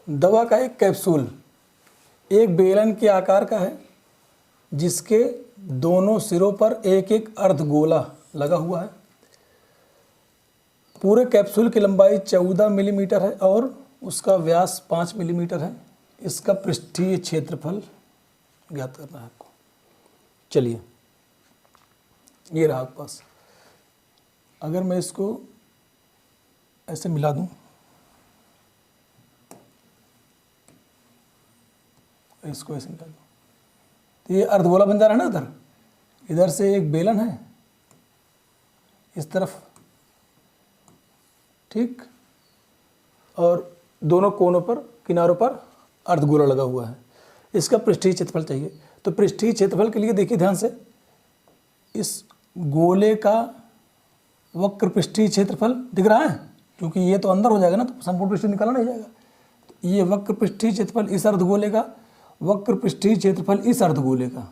दवा का एक कैप्सूल एक बेलन के आकार का है जिसके दोनों सिरों पर एक एक अर्धगोला लगा हुआ है। पूरे कैप्सूल की लंबाई 14 मिलीमीटर है और उसका व्यास 5 मिलीमीटर है। इसका पृष्ठीय क्षेत्रफल ज्ञात करना है आपको। चलिए, ये रहा आपके पास। अगर मैं इसको ऐसे मिला दूं, इसको ऐसे मिला दूं, तो ये अर्धगोला बन जा रहा है ना। इधर से एक बेलन है इस तरफ, ठीक, और दोनों कोनों पर, किनारों पर अर्धगोला लगा हुआ है। इसका पृष्ठीय क्षेत्रफल चाहिए। तो पृष्ठीय क्षेत्रफल के लिए देखिए ध्यान से, इस गोले का वक्र पृष्ठीय क्षेत्रफल दिख रहा है, क्योंकि ये तो अंदर हो जाएगा ना, तो संपूर्ण पृष्ठ निकाला नहीं जाएगा। तो ये वक्र पृष्ठीय क्षेत्रफल इस अर्धगोले का, वक्र पृष्ठीय क्षेत्रफल इस अर्धगोले का,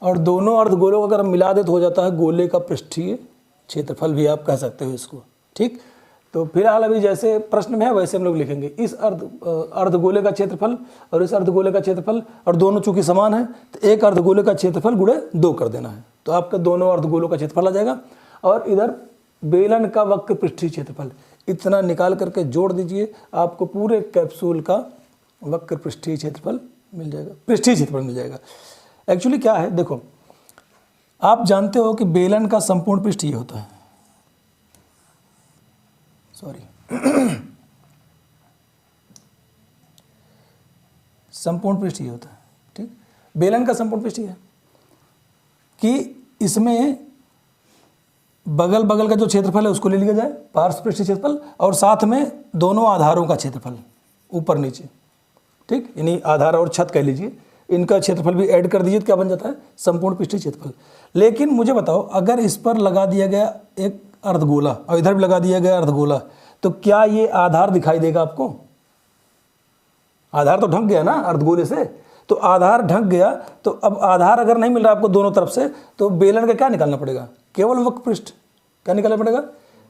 और दोनों अर्धगोलों को अगर हम मिला दे तो हो जाता है गोले का पृष्ठीय क्षेत्रफल भी आप कह सकते हो इसको, ठीक। तो फिलहाल अभी जैसे प्रश्न में है वैसे हम लोग लिखेंगे। इस अर्धगोले का क्षेत्रफल और इस अर्धगोले का क्षेत्रफल, और दोनों चूंकि समान है तो एक अर्धगोले का क्षेत्रफल गुणे 2 कर देना है, तो आपका दोनों अर्धगोलों का क्षेत्रफल आ जाएगा। और इधर बेलन का वक्र पृष्ठीय क्षेत्रफल, इतना निकाल करके जोड़ दीजिए, आपको पूरे कैप्सूल का वक्र पृष्ठीय क्षेत्रफल मिल जाएगा, पृष्ठीय क्षेत्रफल मिल जाएगा। एक्चुअली क्या है, देखो, आप जानते हो कि बेलन का संपूर्ण पृष्ठ ये होता है, सॉरी संपूर्ण पृष्ठ ये होता है, ठीक। बेलन का संपूर्ण पृष्ठ ये है कि इसमें बगल बगल का जो क्षेत्रफल है उसको ले लिया जाए, पार्श्व पृष्ठीय क्षेत्रफल, और साथ में दोनों आधारों का क्षेत्रफल ऊपर नीचे, ठीक, यानी आधार और छत कह लीजिए, इनका क्षेत्रफल भी ऐड कर दीजिए तो क्या बन जाता है, संपूर्ण पृष्ठीय क्षेत्रफल। लेकिन मुझे बताओ, अगर इस पर लगा दिया गया एक अर्धगोला और इधर भी लगा दिया गया अर्धगोला, तो क्या ये आधार दिखाई देगा आपको? आधार तो ढक गया ना अर्धगोले से, तो आधार ढक गया, तो अब आधार अगर नहीं मिल रहा आपको दोनों तरफ से, तो बेलन का क्या निकालना पड़ेगा? केवल वक्र पृष्ठ। क्या निकालना पड़ेगा?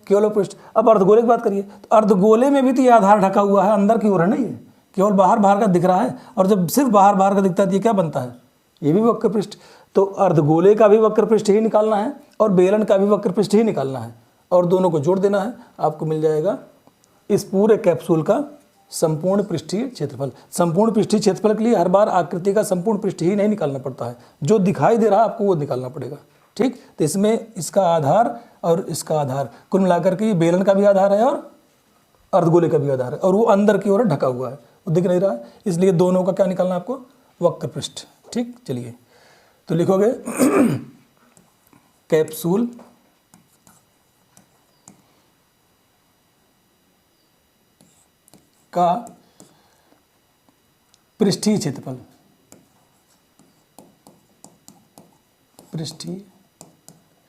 केवल वक्र पृष्ठ। अब अर्धगोले की बात करिए, तो अर्धगोले में भी तो ये आधार ढका हुआ है, अंदर की ओर है ना, ये केवल बाहर बाहर का दिख रहा है, और जब सिर्फ बाहर बाहर का दिखता है तो ये क्या बनता है? ये भी वक्र पृष्ठ। तो अर्धगोले का भी वक्र पृष्ठ ही निकालना है और बेलन का भी वक्र पृष्ठ ही निकालना है, और दोनों को जोड़ देना है, आपको मिल जाएगा इस पूरे कैप्सूल का संपूर्ण पृष्ठीय क्षेत्रफल। संपूर्ण पृष्ठीय क्षेत्रफल के लिए हर बार आकृति का संपूर्ण पृष्ठ ही नहीं निकालना पड़ता है, जो दिखाई दे रहा है आपको वो निकालना पड़ेगा, ठीक। तो इसमें इसका आधार और इसका आधार कुल मिलाकर के बेलन का भी आधार है और अर्धगोले का भी आधार है, और वो अंदर की ओर ढका हुआ है, वो दिख नहीं रहा है, इसलिए दोनों का क्या निकालना है आपको? वक्र पृष्ठ, ठीक। चलिए, तो लिखोगे कैप्सूल का पृष्ठीय क्षेत्रफल, पृष्ठीय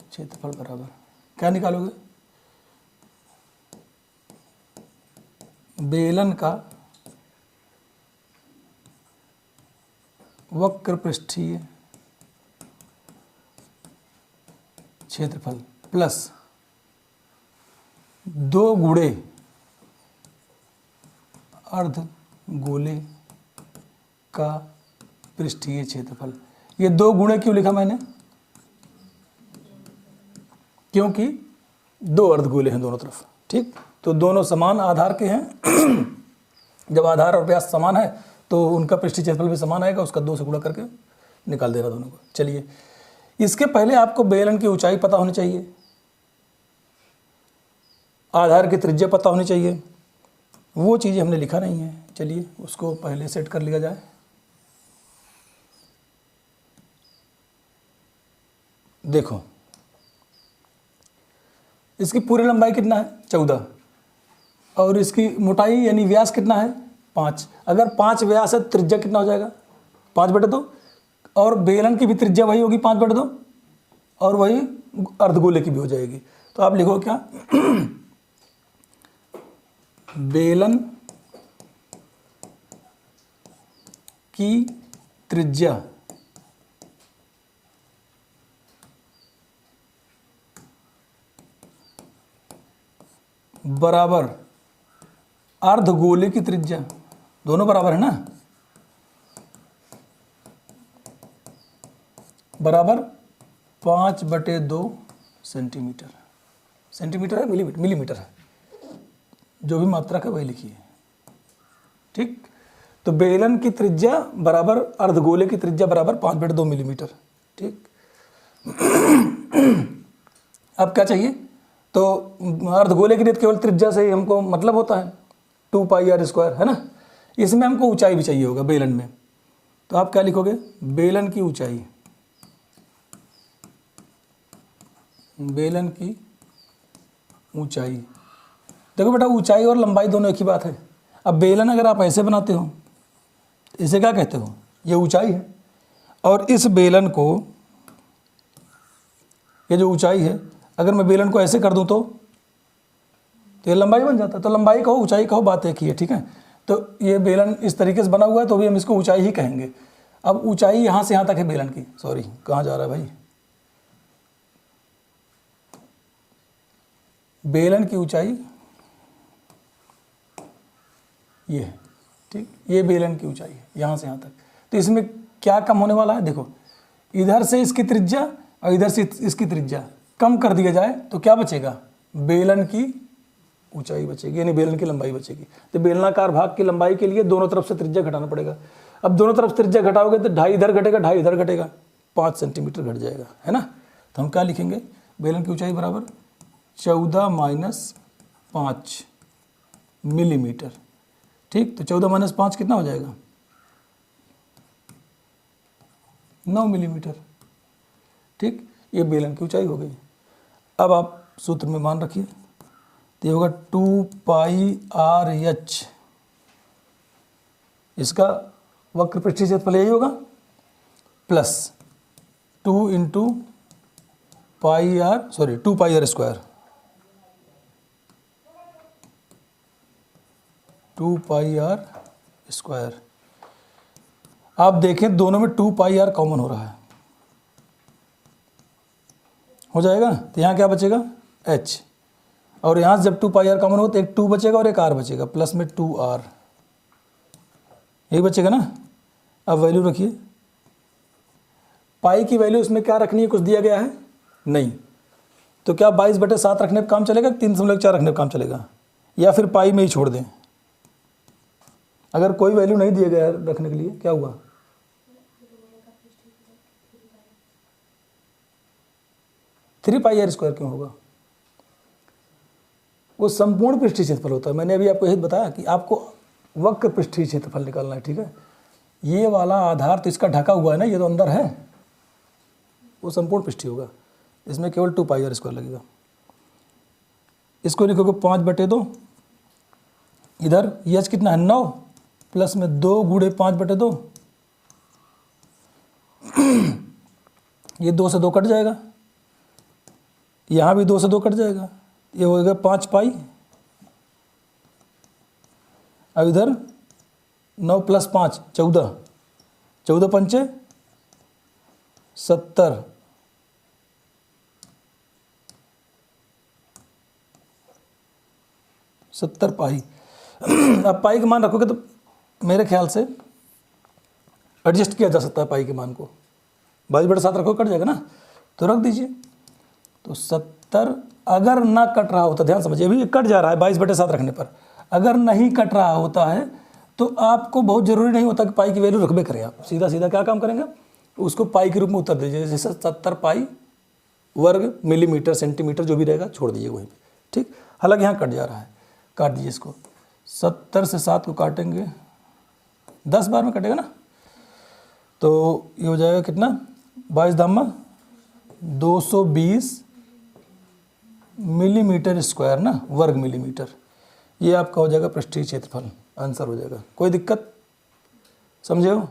क्षेत्रफल बराबर क्या निकालोगे? बेलन का वक्र पृष्ठीय क्षेत्रफल प्लस 2 गुणे अर्धगोले का पृष्ठीय क्षेत्रफल। ये 2 गुणे क्यों लिखा मैंने? क्योंकि 2 अर्धगोले हैं दोनों तरफ, ठीक। तो दोनों समान आधार के हैं जब आधार और व्यास समान है तो उनका पृष्ठीय क्षेत्रफल भी समान आएगा, उसका 2 से गुणा करके निकाल देना दोनों को। चलिए, इसके पहले आपको बेलन की ऊंचाई पता होनी चाहिए, आधार की त्रिज्या पता होनी चाहिए, वो चीज़ें हमने लिखा नहीं है। चलिए, उसको पहले सेट कर लिया जाए। देखो, इसकी पूरी लंबाई कितना है? 14, और इसकी मोटाई यानी व्यास कितना है? 5। अगर 5 व्यास है, त्रिज्या कितना हो जाएगा? 5/2, और बेलन की भी त्रिज्या वही होगी 5/2, और वही अर्धगोले की भी हो जाएगी। तो आप लिखो क्या? बेलन की त्रिज्या बराबर अर्धगोले की त्रिज्या, दोनों बराबर है ना, बराबर 5/2 सेंटीमीटर। सेंटीमीटर है मिलीमीटर, मिलीमीटर है, जो भी मात्रक है वही लिखिए। ठीक, तो बेलन की त्रिज्या बराबर अर्धगोले की त्रिज्या बराबर 5/2 मिलीमीटर। ठीक, अब क्या चाहिए, तो अर्धगोले के लिए केवल त्रिज्या से ही हमको मतलब होता है, 2πr², है ना। इसमें हमको ऊंचाई भी चाहिए होगा बेलन में, तो आप क्या लिखोगे, बेलन की ऊंचाई, बेलन की ऊंचाई। देखो बेटा, ऊंचाई और लंबाई दोनों एक ही बात है। अब बेलन अगर आप ऐसे बनाते हो, इसे क्या कहते हो, ये ऊंचाई है, और इस बेलन को, ये जो ऊंचाई है, अगर मैं बेलन को ऐसे कर दूं तो ये लंबाई बन जाता है। तो लंबाई कहो ऊंचाई कहो, बात एक ही है। ठीक है, तो ये बेलन इस तरीके से बना हुआ है, तो भी हम इसको ऊंचाई ही कहेंगे। अब ऊंचाई यहाँ से यहाँ तक है बेलन की, सॉरी कहाँ जा रहा है भाई, बेलन की ऊंचाई ये है। ठीक, ये बेलन की ऊंचाई है यहाँ से यहाँ तक। तो इसमें क्या कम होने वाला है, देखो इधर से इसकी त्रिज्या और इधर से इसकी त्रिज्या कम कर दिया जाए तो क्या बचेगा, बेलन की ऊंचाई बचेगी, यानी बेलन की लंबाई बचेगी। तो बेलनाकार भाग की लंबाई के लिए दोनों तरफ से त्रिज्या घटाना पड़ेगा। अब दोनों तरफ त्रिज्या घटाओगे तो 2.5 इधर घटेगा, 2.5 इधर घटेगा, 5 सेंटीमीटर घट जाएगा, है ना। तो हम क्या लिखेंगे, बेलन की ऊंचाई बराबर 14 - 5 मिलीमीटर। ठीक, तो 14 - 5 कितना हो जाएगा, 9 मिलीमीटर। ठीक, ये बेलन की ऊंचाई हो गई। अब आप सूत्र में मान रखिए, तो ये होगा 2πRh, इसका वक्र पृष्ठीय क्षेत्रफल यही होगा, प्लस 2 × 2πr², 2πr²। आप देखें दोनों में 2πr कॉमन हो रहा है, हो जाएगा। तो यहाँ क्या बचेगा, h, और यहाँ से जब 2πr कॉमन हो तो एक 2 बचेगा और एक r बचेगा, प्लस में 2r, यही बचेगा ना। अब वैल्यू रखिए, पाई की वैल्यू इसमें क्या रखनी है, कुछ दिया गया है नहीं, तो क्या 22/7 रखने पर काम चलेगा, 3.4 रखने पर काम चलेगा, या फिर पाई में ही छोड़ दें। अगर कोई वैल्यू नहीं दिया गया रखने के लिए, क्या हुआ, 3πr² क्यों होगा, वो संपूर्ण पृष्ठीय क्षेत्रफल होता है। मैंने अभी आपको यही बताया कि आपको वक्र पृष्ठीय क्षेत्रफल निकालना है। ठीक है, ये वाला आधार तो इसका ढका हुआ है ना, ये तो अंदर है, वो संपूर्ण पृष्ठीय होगा, इसमें केवल 2πr² लगेगा। इसको लिखोगे 5/2, इधर h कितना है 9, प्लस में 2 × 5/2, ये 2 से 2 कट जाएगा, यहाँ भी 2 से 2 कट जाएगा, ये हो गया 5π। अब इधर 9 + 5 14, 14 × 5 = 70, 70 पाई। अब पाई का मान रखोगे तो मेरे ख्याल से एडजस्ट किया जा सकता है पाई के मान को, 22/7 रखो कट जाएगा ना, तो रख दीजिए। तो 70 अगर ना कट रहा होता, ध्यान समझिए, अभी कट जा रहा है 22/7 रखने पर, अगर नहीं कट रहा होता है तो आपको बहुत ज़रूरी नहीं होता कि पाई की वैल्यू रखबे करें। आप सीधा सीधा क्या काम करेंगे, उसको पाई के रूप में उत्तर दीजिए, जैसे 70 पाई वर्ग मिलीमीटर सेंटीमीटर जो भी रहेगा छोड़ दीजिए वहीं पे। ठीक, हालांकि यहाँ कट जा रहा है, काट दीजिए इसको, 70 से 7 को काटेंगे 10 बार में कटेगा ना, तो ये हो जाएगा कितना, 22 दामा 220 मिलीमीटर स्क्वायर ना, वर्ग मिलीमीटर। ये आपका हो जाएगा पृष्ठीय क्षेत्रफल, आंसर हो जाएगा। कोई दिक्कत समझे हो।